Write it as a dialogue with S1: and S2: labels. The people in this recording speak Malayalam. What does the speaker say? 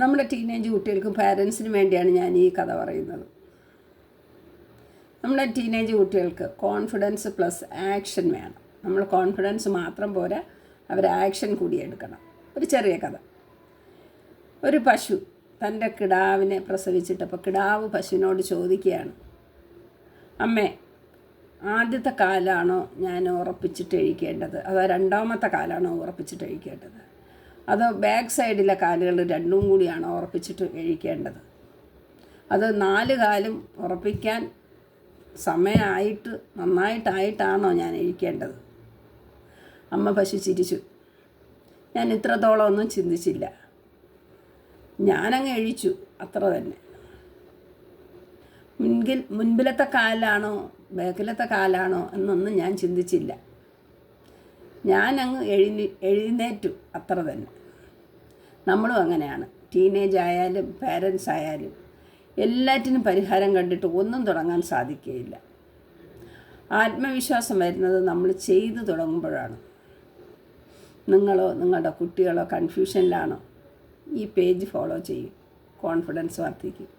S1: നമ്മുടെ ടീനേജ് കുട്ടികൾക്കും പാരൻസിനും വേണ്ടിയാണ് ഞാൻ ഈ കഥ പറയുന്നത്. നമ്മുടെ ടീനേജ് കുട്ടികൾക്ക് കോൺഫിഡൻസ് പ്ലസ് ആക്ഷൻ വേണം. നമ്മൾ കോൺഫിഡൻസ് മാത്രം പോരാ, അവർ ആക്ഷൻ കൂടി എടുക്കണം. ഒരു ചെറിയ കഥ. ഒരു പശു തൻ്റെ കിടാവിനെ പ്രസവിച്ചിട്ടപ്പോൾ കിടാവ് പശുവിനോട് ചോദിക്കുകയാണ്, അമ്മേ, ആദ്യത്തെ കാലാണോ ഞാൻ ഉറപ്പിച്ചിട്ട് കഴിക്കേണ്ടത്, അതോ രണ്ടാമത്തെ കാലാണോ ഉറപ്പിച്ചിട്ട് കഴിക്കേണ്ടത്, അതോ ബാക്ക് സൈഡിലെ കാലുകൾ രണ്ടും കൂടിയാണോ ഉറപ്പിച്ചിട്ട് കഴിക്കേണ്ടത്, അത് 4 കാലും ഉറപ്പിക്കാൻ സമയമായിട്ട് നന്നായിട്ടായിട്ടാണോ ഞാൻ കഴിക്കേണ്ടത്? അമ്മ പശു ചിരിച്ചു. ഞാൻ ഇത്രത്തോളം ഒന്നും ചിന്തിച്ചില്ല, ഞാനങ്ങ് എഴിച്ചു, അത്ര തന്നെ. മുൻപിലത്തെ കാലാണോ ബാക്കിലത്തെ കാലാണോ എന്നൊന്നും ഞാൻ ചിന്തിച്ചില്ല, ഞാനങ്ങ് എഴുന്നേറ്റു, അത്ര തന്നെ. നമ്മളും അങ്ങനെയാണ്. ടീനേജ് ആയാലും പാരൻസ് ആയാലും എല്ലാറ്റിനും പരിഹാരം കണ്ടിട്ട് ഒന്നും തുടങ്ങാൻ സാധിക്കുകയില്ല. ആത്മവിശ്വാസം വരുന്നത് നമ്മൾ ചെയ്തു തുടങ്ങുമ്പോഴാണ്. നിങ്ങളോ നിങ്ങളുടെ കുട്ടികളോ കൺഫ്യൂഷനിലാണോ? ഈ പേജ് ഫോളോ ചെയ്യും, കോൺഫിഡൻസ് വർദ്ധിക്കും.